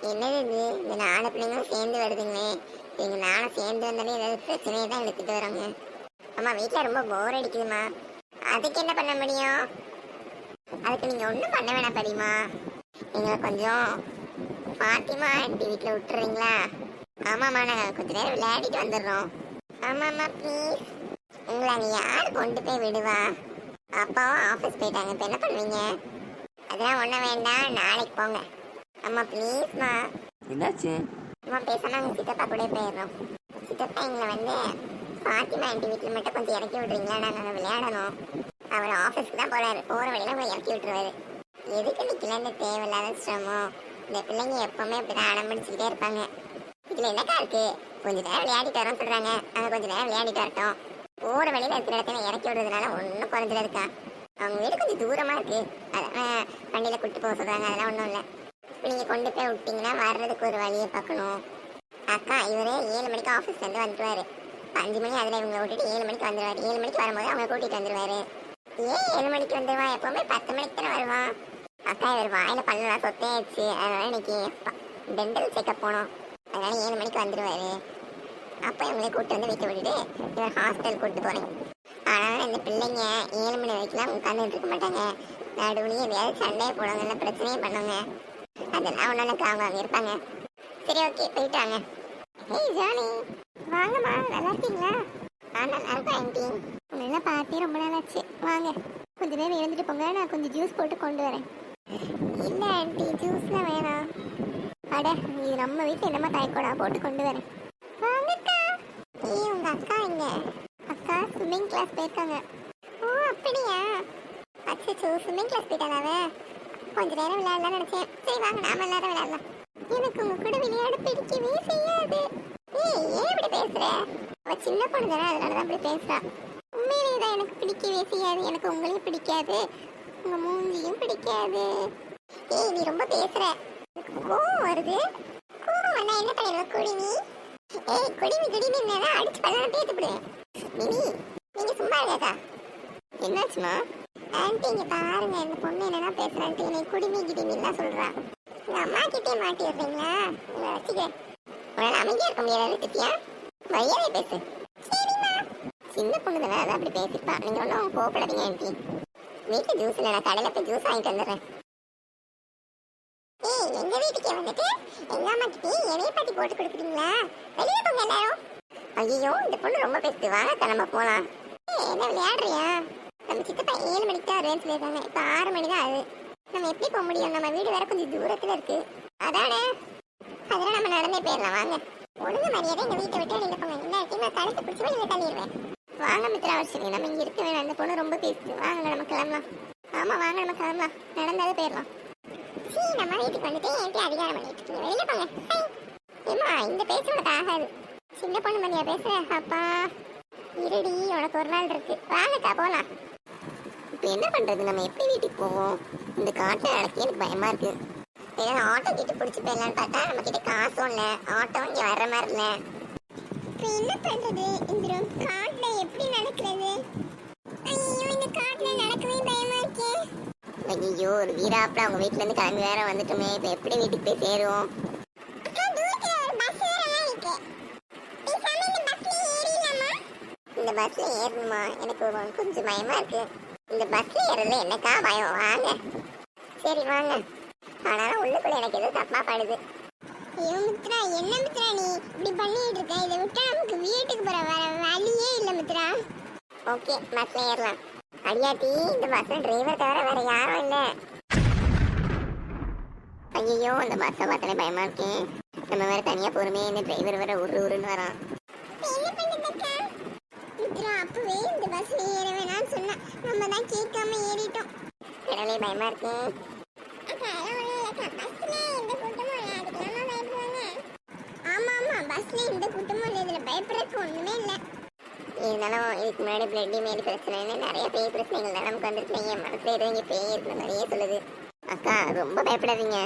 என்னது இது? இந்த நாலு பிள்ளைங்களும் சேர்ந்து வருதுங்களே. எங்க நானும் சேர்ந்து வந்தாலே ஏதாவது பிரச்சனையை தான் எடுத்துட்டு வராங்க. அம்மா வீட்டில் ரொம்ப போர் அடிக்குதுமா. அதுக்கு என்ன பண்ண முடியும்? அதுக்கு நீங்க ஒன்றும் பண்ண வேணாம் படிமா. எங்களை கொஞ்சம் பாத்திமா ஆண்டி வீட்டில் விட்டுறீங்களா? ஆமாம்மா, நாங்கள் கொஞ்ச நேரம் விளையாடிட்டு வந்துடுறோம். ஆமாம்மா ப்ளீஸ். உங்களை அங்கே யார் கொண்டு போய் விடுவா? அப்பாவும் ஆஃபீஸ் போயிட்டாங்க. இப்போ என்ன பண்ணுவீங்க? அதெல்லாம் ஒன்றும் வேண்டாம், நாளைக்கு போங்க. அம்மா ப்ளீஸ்மா. என்னாச்சு? அம்மா பேசாம நாங்கள் சித்தப்பா கூட போயிடுறோம். சித்தப்பா எங்களை வந்து பாத்திமா ஆண்டி வீட்டில் மட்டும் கொஞ்சம் இறக்கி விட்றீங்களா? நாங்கள் விளையாடணும். அவர் ஆஃபீஸ்க்கு தான் போகிறாரு. போகிற வழியில உங்களை இறக்கி விட்டுருவாரு. எதுக்கு நிற்கல இந்த தேவையில்லாத சிரமம்? இந்த பிள்ளைங்க எப்பவுமே அப்படிதான் அடம் பிடிச்சிக்கிட்டே இருப்பாங்க. இதில் என்னக்கா இருக்கு? கொஞ்ச நேரம் விளையாடிட்டு வரோம்னு சொல்கிறாங்க. நாங்கள் கொஞ்ச நேரம் விளையாடிட்டு வரட்டும். போகிற வழியில் இருக்கிற இடத்துல இறக்கி விடுறதுனால ஒன்றும் குறைஞ்சிடாதுக்கா. அவங்க வீடு கொஞ்சம் தூரமாக இருக்குது. அதெல்லாம் வண்டியில் கூப்பிட்டு போக சொல்கிறாங்க. அதெல்லாம் ஒன்றும் இல்லை. நீங்கள் கொண்டு போய் விட்டீங்கன்னா வர்றதுக்கு ஒரு வழியை பார்க்கணும். அக்கா இவரே 7 மணிக்கு ஆஃபீஸ்லேருந்து வந்துடுவார். 5 மணி அதில் இவங்களை விட்டுட்டு 7 மணிக்கு வந்துடுவார். 7 மணிக்கு வரும்போது அவங்க கூட்டிகிட்டு வந்துடுவார். ஏன் 7 மணிக்கு வந்துடுவான்? எப்போவுமே 10 மணிக்கு தானே வருவான். அக்கா இவர் வாயில் பல்லெல்லாம் சொத்தையாச்சு. அதனால் இன்னைக்கு டென்டல் செக்கப் போனோம். அதனால 7 மணிக்கு வந்துடுவார். அப்போ இவங்களை கூப்பிட்டு வந்து வீட்டை விட்டுட்டு இவர் ஹாஸ்பிட்டல் கூப்பிட்டு போகிறேன். ஆனால் இந்த பிள்ளைங்க 7 மணி வரைக்கும்லாம் உட்காந்துட்டு இருக்க மாட்டாங்க. நடுவுலையும் எதையாவது சண்டையை போடுவாங்க, இல்லை பிரச்சனையே பண்ணுவாங்க. அதெல்லாம் ஒன்றும் அவங்க அங்கே இருப்பாங்க. சரி ஓகே, போயிட்டாங்க. ஏய் ஜானி, வாங்கம்மா. நல்லா இருக்கீங்களா? நல்லா இருக்கும் ஆண்டி. உங்களெல்லாம் பார்த்தே ரொம்ப நாள் ஆச்சு. வாங்க, கொஞ்ச நேரம் எழுந்துட்டு போங்க. நான் கொஞ்சம் ஜூஸ் போட்டு கொண்டு வரேன். இல்லை ஆண்டி, ஜூஸ்லாம் வேணாம். அட, இது நம்ம வீட்டில் என்னம்மா காய்க்கூடா, போட்டு கொண்டு வரேன். வாங்கக்கா. ஏய் உங்கள் அக்கா எங்க? அக்கா ஸ்விம்மிங் கிளாஸ் போயிருக்காங்க. ஓ அப்படியா? அச்சோ, ஸ்விம்மிங் கிளாஸ் போயிட்டாங்க. கொஞ்ச நேரம் விளையாடலாம்னு நினைச்சேன். சரி வாங்க, நாம எல்லாரும் விளையாடலாம். எனக்கு உங்க கூட விளையாட பிடிக்கவே செய்யாது. ஏன் இப்படி பேசுற? அவ சின்ன பொண்ணு தானே, அதனாலதான் இப்படி பேசுறா. உண்மையிலேயே தான் எனக்கு பிடிக்கவே செய்யாது. எனக்கு உங்களையும் பிடிக்காது, உங்க மூஞ்சியும் பிடிக்காது. ஏய் நீ ரொம்ப பேசுற. கோவம் வருது. கோவம் வந்தா என்ன பண்ணிடுவ? குடிமி. ஏய் குடிமி என்னதான் அடிச்சு பல்ல பேத்துப்படுவேன். மினி நீங்க சும்மா இருக்காதா? என்னாச்சுமா? ஆண்டி இங்க பாருங்க, இந்த பொண்ணு என்னன்னா பேசுறான்ட்டு என்னை குடிமி கிடிமிலாம் சொல்றா. எங்க அம்மா கிட்டே மாட்டி விடுறீங்களா? உங்களை வச்சுக்க. உன்னால அமைதியா இருக்க முடியாது திட்டியா? வழியாவே பேசு. சரிம்மா. சின்ன பொண்ணு தானே, அதை அப்படி பேசிப்பா. நீங்க ஒன்றும் கோவப்படாதீங்க ஆண்டி. வீட்டு ஜூஸ் இல்லை, நான் கடையில் போய் ஜூஸ் வாங்கிட்டு வந்துடுறேன். ஏய் எங்க வீட்டுக்கே வந்துட்டு எங்க அம்மா கிட்டே என்னைய பத்தி போட்டு கொடுக்குறீங்களா? வெளியே போங்க எல்லாரும். ஐயோ இந்த பொண்ணு ரொம்ப பேசுது. வாங்க நம்ம போலாம். என்ன விளையாடுறியா? நம்ம சித்தப்பா 7 மணிக்கு தான் வருவேன்னு சொல்லியிருக்காங்க. இப்போ 6 மணி தான் ஆகுது. நம்ம எப்படி போக முடியும்? நம்ம வீடு வேற கொஞ்சம் தூரத்தில் இருக்கு. அதானே, அதெல்லாம் நம்ம நடந்தே போயிடலாம். வாங்க, ஒழுங்கு மரியாதை எங்கள் வீட்டை விட்டு வெளியில் போங்க. இல்லாட்டி நான் கழுத்தை பிடிச்சி வெளியில் தள்ளிடுவேன். வாங்க மித்ராவர்ஷினி, நம்ம இங்கே இருக்க வேணாம். அந்த பொண்ணு ரொம்ப பேசுது. வாங்க நம்ம கிளம்பலாம். ஆமாம் வாங்க நம்ம கிளம்பலாம். நடந்தாலே போயிடலாம். சரி நம்ம வீட்டுக்கு வந்துட்டு எப்படி அதிகாரம் பண்ணிட்டு இருக்கீங்க? வெளியில் போங்க. ஏம்மா இந்த பேச்சு உனக்கு ஆகாது. சின்ன பொண்ணு மதியா பேசுகிறேன். அப்பா இருடி, உனக்கு ஒரு நாள் இருக்கு. வாங்கக்கா போகலாம். இப்போ என்ன பண்ணுறது? நம்ம எப்படி வீட்டுக்கு போவோம்? இந்த காட்டில் நடக்கே எனக்கு பயமாக இருக்கு. ஏதாவது ஆட்டோ கிட்ட பிடிச்சி போயிடலான்னு பார்த்தா நம்ம கிட்ட காசும் இல்லை, ஆட்டோ இங்கே வர்ற மாதிரி இல்லை. இப்போ என்ன பண்ணுறது? இந்த காட்டில் எப்படி நடக்கிறது? ஐயோ இந்த காட்டில் நடக்கவே பயமாக இருக்கே. ஐயோ ஒரு வீராப்பில் அவங்க வீட்டிலேருந்து கிளம்பி வேற வந்துட்டோமே. இப்போ எப்படி வீட்டுக்கு போய் சேருவோம்? இந்த பஸ்ல ஏறணுமா? எனக்கு கொஞ்சம் பயமா இருக்கு. இந்த பஸ்ல ஏறல என்னக்கா பயம்? வாங்க. சரி வாங்க. ஆனாலும் உள்ளுக்குள்ள எனக்கு எதுவும் தப்பா படுது. ஐயோ மித்ரா, என்ன மித்ரா நீ இப்படி பண்ணிட்டு இருக்க? இதை விட்டா நமக்கு வீட்டுக்கு போற வேற வழியே இல்லை மித்ரா. ஓகே பஸ்ல ஏறலாம். அடியாத்தி, இந்த பஸ்ல டிரைவர் தவிர வேற யாரும் இல்லை. ஐயோ இந்த பஸ்ஸை பார்த்தாலே பயமா இருக்கேன். நம்ம வேற தனியா போறோமே, இந்த டிரைவர் வேற உருன்னு வரான். அப்பவே இந்த பஸ்ல ஏற வேணாம்னு சொன்னா நம்ம தான் கேட்காம ஏறிட்டோம். கடவுளே பயமா இருக்கு. ஆமா பஸ்ல இந்த கூட்டமும் இல்லை, இதுல பயப்படுறதுக்கு ஒண்ணுமே இல்லை. இருந்தாலும் இதுக்கு முன்னாடி பிளட் மேல் பிரச்சனைன்னு நிறைய பேய் பிரச்சனைகள் தான் நமக்கு வந்துருக்கீங்க. என் மனசுல ஏதோ இங்கே பேய் இருக்கு நிறைய சொல்லுது. அக்கா ரொம்ப பயப்படாதீங்க.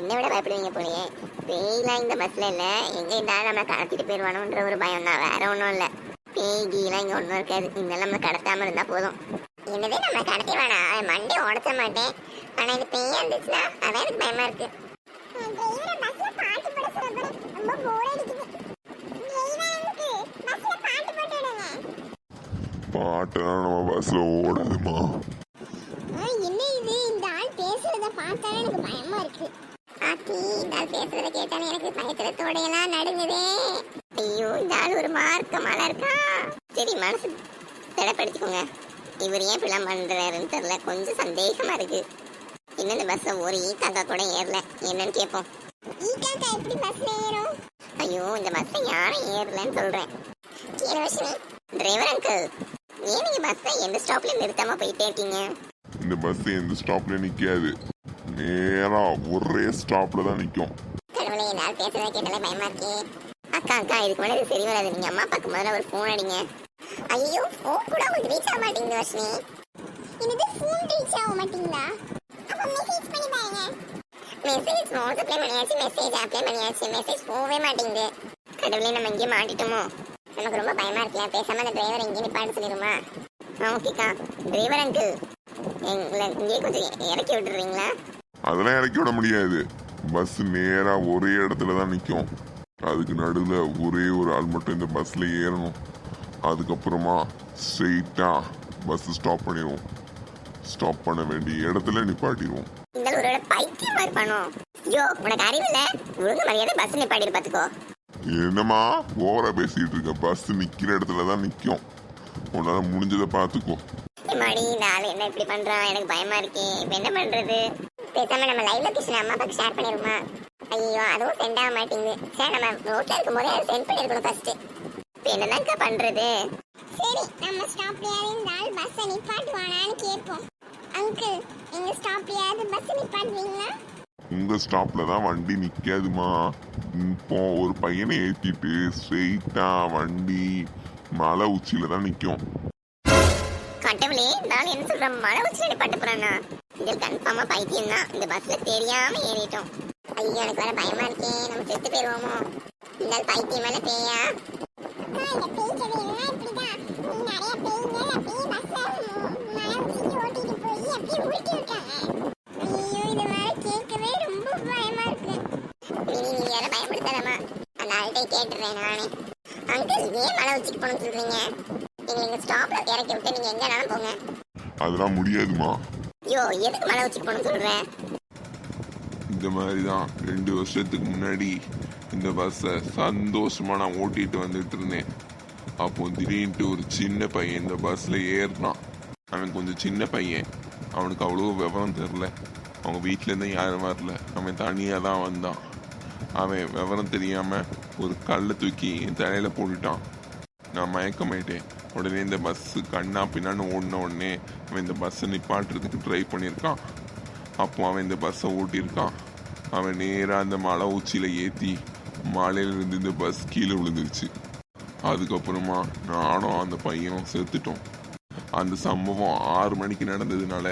என்னை விட பயப்படுவீங்க போலயே. பேய்லாம் இந்த பஸ்ல இல்லை, எங்க இருந்தாலும் நம்மளை கடத்திட்டு போயிடுவானோன்ற ஒரு பயம் தான், வேற ஒன்றும் இல்லை. பேய்கீலாம் இங்கே ஒன்றும் இருக்காது. இதெல்லாம் நம்மளை கடத்தாமல் இருந்தால் போதும். என்னதே நம்மளை கடத்தி வேணாம், மண்டே உடச்ச மாட்டேன். ஆனால் இது பேயா இருந்துச்சுன்னா அதான் எனக்கு பயமா இருக்கு. மாட்டேன்னா நம்ம பஸ்ல ஓடாதுமா. என்ன இது, இந்த ஆள் பேசுறத பார்த்தாலே எனக்கு பயமா இருக்கு. ஆத்தி, இந்த ஆள் பேசுறத கேட்டாலே எனக்கு பயத்துல தோடையெல்லாம் நடுங்குதே. ஐயோ, இந்த ஆள் ஒரு மார்க்கமால இருக்கா. சரி, மனசு திடப்படுத்திக்கோங்க. இவர் ஏன் இப்படிலாம் பண்றாருன்னு தெரியல, கொஞ்சம் சந்தேகமா இருக்கு. இன்னும் இந்த பஸ்ஸை ஒரு ஈக்காக்கா கூட ஏறல, என்னன்னு கேட்போம். ஈக்காக்கா எப்படி பஸ்ல ஏறும்? ஐயோ, இந்த பஸ்ஸை யாரும் ஏறலன்னு சொல்றேன். கீழவர்ஷினி, டிரைவர் அங்கிள், ஏன் நீங்க பஸ்ஸை எந்த ஸ்டாப்ல நிறுத்தாம போயிட்டே இருக்கீங்க? இந்த பஸ் எந்த ஸ்டாப்ல நிக்காது, நேரா ஒரே ஸ்டாப்ல தான் நிக்கும். கடவுளே, என்னால் பேசுறத கேட்டாலே பயமா இருக்கே. அக்கா அக்கா, இதுக்கு மேலே இது சரி வராது. நீங்க அம்மா அப்பாக்கு முதல்ல ஒரு ஃபோன் அடிங்க. ஐயோ, ஃபோன் கூட உங்களுக்கு ரீச் ஆக மாட்டேங்குது வர்ஷினி. என்னது, ஃபோன் ரீச் ஆக மாட்டீங்களா? அப்ப மெசேஜ் பண்ணி பாருங்க. மெசேஜ் நோட்ஸ் அப்ளை பண்ணியாச்சு, மெசேஜ் அப்ளை பண்ணியாச்சு, மெசேஜ் போகவே மாட்டேங்குது. கடவுளே, நம்ம இங்கே மாட்டிட்டோமோ? நமக்கு ரொம்ப பயமா இருக்குல்ல. பேசாம அந்த டிரைவர் இங்கே நிப்பாட்டு சொல்லிடுமா? ஓகேக்கா. டிரைவர் அங்கிள், எங்களை இங்கே கொஞ்சம் இறக்கி விட்டுறீங்களா? அதெல்லாம் இறக்கி விட முடியாது. பஸ் நேரா ஒரே இடத்துல தான் நிக்கும். அதுக்கு நடுவில் ஒரே ஒரு ஆள் மட்டும் இந்த பஸ்ல ஏறணும். அதுக்கப்புறமா ஸ்ட்ரெயிட்டா பஸ் ஸ்டாப் பண்ணிடுவோம். ஸ்டாப் பண்ண வேண்டிய இடத்துல நிப்பாட்டிடுவோம். இந்த ஒரு பைத்தியமா இருப்பானோ? ஐயோ, உனக்கு அறிவில்ல. ஒழுங்கு மரியாதை பஸ் நிப்பாட்டி பாத்துக்கோ. என்னமா ஓவரா பேசிட்டு இருக்க? பஸ் நிக்கிற இடத்துல தான் நிக்கும். உன்னால முடிஞ்சதை பாத்துக்கோ. மாடி, இந்த ஆளு என்ன இப்படி பண்றான்? எனக்கு பயமா இருக்கே. இப்ப என்ன பண்றது? பேசாம நம்ம லைவ் லொகேஷன் அம்மா அப்பாக்கு ஷேர் பண்ணிருமா? ஐயோ, அதுவும் சென்ட் ஆக மாட்டேங்குது. சரி, நம்ம ரோட்ல இருக்கும்போதே அதை சென்ட் பண்ணிருக்கணும் ஃபர்ஸ்ட். இப்ப என்னதான்க்கா பண்றது? சரி, நம்ம ஸ்டாப்லயாவது இந்த ஆள் பஸ் நிப்பாட்டுவானான்னு கேட்போம். அங்கிள், எங்க ஸ்டாப்லயாவது பஸ் நிப்பாட்டுவீங்களா? உங்க ஸ்டாப்ல தான் வண்டி நிக்காதுமா. இப்போ ஒரு பையனை ஏத்திட்டு ஸ்ட்ரெயிட்டா வண்டி மலை உச்சியில தான் நிக்கும். கட்டவளே, நான் என்ன சொல்றேன்? மழை வச்சு நிப்பாட்ட போறானா? இது கன்ஃபார்மா பைத்தியம் தான். இந்த பஸ்ல தெரியாம ஏறிட்டோம். ஐயோ, எனக்கு வேற பயமா இருக்கே. நம்ம செத்து போயிருவோமோ? இந்த பைத்தியம் மேல பேயா? கேட்டுறேன் நானே. அங்கிள், ஏன் மழை வச்சுட்டு போகணும்னு சொல்றீங்க? எங்க ஸ்டாப்ல இறக்கி விட்டு நீங்க எங்கனாலும் போங்க. அதெல்லாம் முடியாதுமா. ஐயோ, எதுக்கு மழை வச்சுட்டு போகணும்னு சொல்றேன்? இந்த மாதிரி தான் 2 வருஷத்துக்கு முன்னாடி இந்த பஸ்ஸை சந்தோஷமா நான் ஓட்டிட்டு வந்துட்டு இருந்தேன். அப்போ திடீர்னு ஒரு சின்ன பையன் இந்த பஸ்ல ஏறினான். அவன் கொஞ்சம் சின்ன பையன், அவனுக்கு அவ்வளோ விவரம் தெரில. அவங்க வீட்டிலேருந்து யாரும் வரல, அவன் தனியாக தான் வந்தான். அவன் விவரம் தெரியாம ஒரு கல்லை தூக்கி என் தலையில போட்டுட்டான். நான் மயக்கமாயிட்டேன். உடனே இந்த பஸ்ஸு கண்ணா பின்னான்னு ஓடின உடனே அவன் இந்த பஸ்ஸை நிப்பாட்டுறதுக்கு ட்ரை பண்ணியிருக்கான். அப்போ அவன் இந்த பஸ்ஸை ஓட்டியிருக்கான். அவன் நேராக அந்த மலை உச்சியில் ஏற்றி மலையிலிருந்து இந்த பஸ் கீழே விழுந்துருச்சு. அதுக்கப்புறமா நானும் அந்த பையனும் செத்துட்டோம். அந்த சம்பவம் 6 மணிக்கு நடந்ததுனால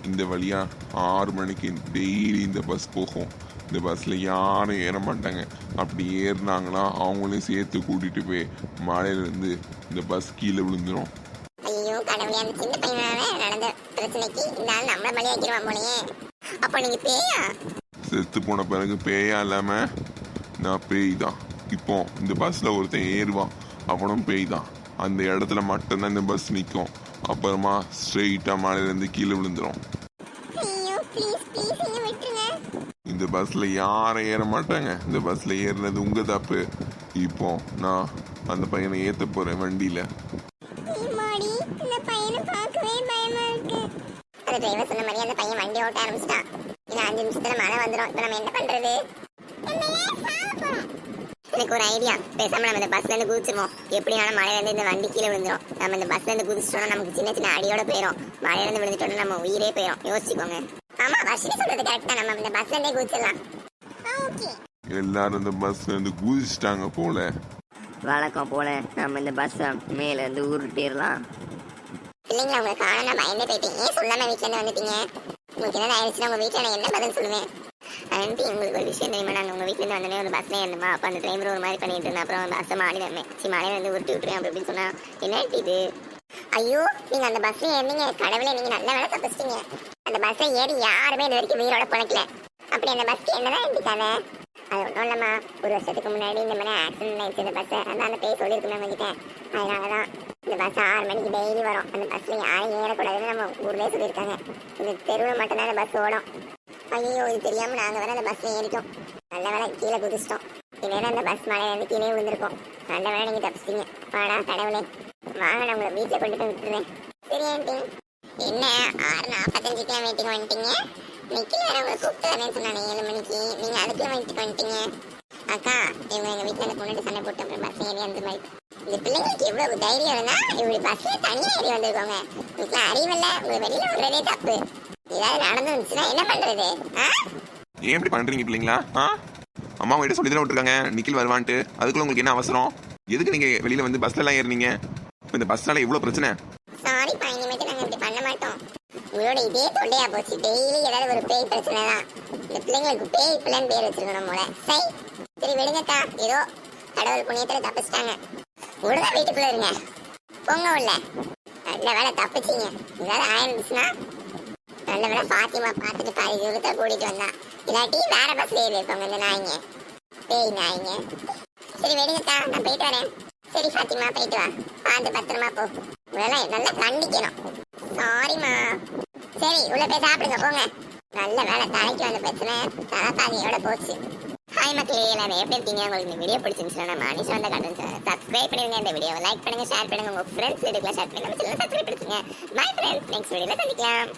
இந்த வழியாக 6 மணிக்கு டெய்லி இந்த பஸ் போகும். இந்த பஸ்ஸில் யாரும் ஏற மாட்டாங்க. அப்படி ஏறினாங்கன்னா அவங்களையும் சேர்த்து கூட்டிகிட்டு போய் மலையிலேருந்து இந்த பஸ் கீழே விழுந்துடும். ஐயோ கடவுளே, அந்த சின்ன பையனால நடந்த பிரச்சனைக்கு இந்த ஆள் நம்மள பலி வைக்கிறோம் போலயே. அப்ப நீங்க பேயா? செத்து போன பிறகு பேயா இல்லாம நான் பேய் தான். இப்போ இந்த பஸ்ல ஒருத்தன் ஏறுவான், அவனும் பேய் தான். அந்த இடத்துல மட்டும்தான் இந்த பஸ் நிற்கும். அப்புறமா ஸ்ட்ரெயிட்டா மலையிலேருந்து கீழே விழுந்துடும். இந்த பஸ்ல யாரும் ஏற மாட்டாங்க. இந்த பஸ்ல ஏறினது உங்க தப்பு. இப்போ நான் அந்த பையனை ஏத்த போறேன் வண்டியில. டிரைவர் சொன்ன மாதிரி அந்த பையன் வண்டி ஓட்ட ஆரம்பிச்சிட்டான். இன்னும் 5 நிமிஷத்துல மழை வந்துடும். இப்ப நம்ம என்ன பண்றது? எனக்கு ஒரு ஐடியா. பேசாம நம்ம இந்த பஸ்ல இருந்து குதிச்சிருவோம். எப்படியான மழையில இருந்து இந்த வண்டி கீழே விழுந்துரும். நம்ம இந்த பஸ்ல இருந்து குதிச்சிட்டோம்னா நமக்கு சின்ன சின்ன அடியோட போயிடும். மழையில இருந்து விழுந்துட்டோம்னா நம்ம உயிரே போயிடும். யோசிச்சுக்கோங்க. ஆமா, வர்ஷினி சொல்றது கரெக்ட் தான். நம்ம இந்த பஸ்ல இருந்தே குதிச்சிடலாம். எல்லாரும் இந்த பஸ்ல இருந்து குதிச்சிட்டாங்க போல. வழக்கம் போல நம்ம இந்த பஸ்ஸை மேல இருந்து உருட்டிடலாம். இல்லைங்க, உங்களை காண பயந்தே போயிட்டீங்க. ஏன் சொல்லாம வீட்டுல இருந்து வந்துட்டீங்க? உங்களுக்கு என்ன ஆயிடுச்சுன்னா உங்க வீட்டுல நான் என்ன பதில் சொல்லுவேன்? ஆண்டி, உங்களுக்கு ஒரு விஷயம் தெரியுமா? நாங்கள் உங்கள் வீட்டிலேருந்து வந்தோடனே ஒரு பஸ்ஸில் இருந்தோமா. அப்போ அந்த டிரைவர் ஒரு மாதிரி பண்ணிட்டு இருந்தேன். அப்புறம் பஸ்ஸை மழையில வந்து உருட்டி விட்டுருவேன் அப்படி அப்படின்னு சொன்னா. என்ன இது? ஐயோ, நீங்க அந்த பஸ்ல ஏறினீங்க. கடவுளே, நீங்க நல்ல வேலை தப்பிச்சிட்டீங்க. அந்த பஸ்ல ஏறி யாருமே இது வரைக்கும் உயிரோட பிழைக்கல. அப்படி அந்த பஸ்க்கு என்னதான் இருந்துச்சாவே? அது ஒன்றும் இல்லம்மா, 1 வருஷத்துக்கு முன்னாடி இந்த மாதிரி ஆக்சிடென்ட் ஆயிடுச்சு இந்த பஸ். அதான் அந்த பேய் சொல்லியிருக்கணும் உங்ககிட்ட. அதனாலதான் இந்த பஸ் 6 மணிக்கு டெய்லி வரும். அந்த பஸ்ல யாரும் ஏறக்கூடாதுன்னு நம்ம ஊர்லயே சொல்லியிருக்காங்க. இந்த தெருவில் மட்டும்தான் அந்த பஸ் ஓடும். ஐயோ, இது தெரியாம நாங்க வேற அந்த பஸ்ல ஏறிட்டோம். நல்ல வேலை கீழே குதிச்சிட்டோம். இல்லைன்னா அந்த பஸ் மலையில இருந்து கீழே விழுந்திருக்கோம். நல்ல வேலை நீங்க தப்பிச்சிட்டீங்க. பாடா கடவுளே, வாங்க நான் உங்களை வீட்டில் கொண்டு போய் விட்டுருவேன். சரி ஆண்டி. என்ன 6:45 வெயிட்டிங் வந்துட்டீங்க? நிக்கில வேற உங்களை கூப்பிட்டு வரேன்னு சொன்னானே 7 மணிக்கு. நீங்க அதுக்குள்ள வெயிட்டுக்கு வந்துட்டீங்க. அக்கா, இவங்க எங்க வீட்டுல அந்த பொண்ணு சண்டை போட்டு அப்புறம் பஸ் ஏறி அந்த மாதிரி. இந்த பிள்ளைங்களுக்கு எவ்வளவு தைரியம் இருந்தா இப்படி பஸ்ல தனியா ஏறி வந்திருக்கோங்க. உங்களுக்கு அறிவில்ல, உங்களை வெளியில விடுறதே தப்பு. ஏதாவது நடந்துச்சுன்னா என்ன பண்றது? ஏன் இப்படி பண்றீங்க பிள்ளைங்களா? அம்மா கிட்ட சொல்லி தான் விட்டுருக்காங்க நிக்கில் வருவான்ட்டு. அதுக்குள்ள உங்களுக்கு என்ன அவசரம்? எதுக்கு நீங்க வெளியில வந்து பஸ்ல எல்லாம் ஏறினீங்க? இப்போ இந்த பஸ்னால இவ்வளவு பிரச்சனை. சாரி பா, இனிமேட்டு நாங்க இப்படி பண்ண மாட்டோம். உங்களோட இதே தொல்லையா போச்சு. டெய்லி ஏதாவது ஒரு பேய் பிரச்சனை தான். இந்த பிள்ளைங்களுக்கு பேய் பிள்ளைன்னு பேர் வச்சிருக்கணும் போல. சரி விடுங்கக்கா, ஏதோ கடவுள் புண்ணியத்துல தப்பிச்சிட்டாங்க. உடனே வீட்டுக்குள்ள இருங்க. பொங்க உள்ள. நல்ல வேலை தப்பிச்சிங்க. ஏதாவது ஆயிருந்துச்சுன்னா நல்ல வேலை பாத்திமா பார்த்துட்டு பாதி தூரத்தை கூட்டிட்டு வந்தா. இல்லாட்டி வேற பஸ்ல ஏறி இருப்பாங்க இந்த நாய்ங்க, பேய் நாய்ங்க. சரி விடுங்கக்கா, நான் போயிட்டு வரேன். சரி பாத்திமா, போயிட்டு வா. பார்த்து பத்திரமா போ. இதெல்லாம் நல்லா கண்டிக்கணும். சாரிம்மா. சரி உள்ள போய் சாப்பிடுங்க போங்க. நல்ல வேலை தலைக்கு வந்த பிரச்சனை தலப்பாதியோட போச்சு. ஹாய் மக்களே, எல்லாரும் எப்படி இருக்கீங்க? உங்களுக்கு இந்த வீடியோ பிடிச்சிருந்துச்சுன்னா நம்ம அனிஷா வந்த கண்டென்ட் சப்ஸ்கிரைப் பண்ணிருங்க. இந்த வீடியோவை லைக் பண்ணுங்க, ஷேர் பண்ணுங்க, உங்க ஃப்ரெண்ட்ஸ் வீட்டுக்குலாம் ஷேர் பண்ணுங்க. சப்ஸ்கிரைப் பண்ணுங்க. பை ஃப்ரெண்ட்ஸ், நெக்ஸ்ட் வீடியோல சந்திக்கலாம்.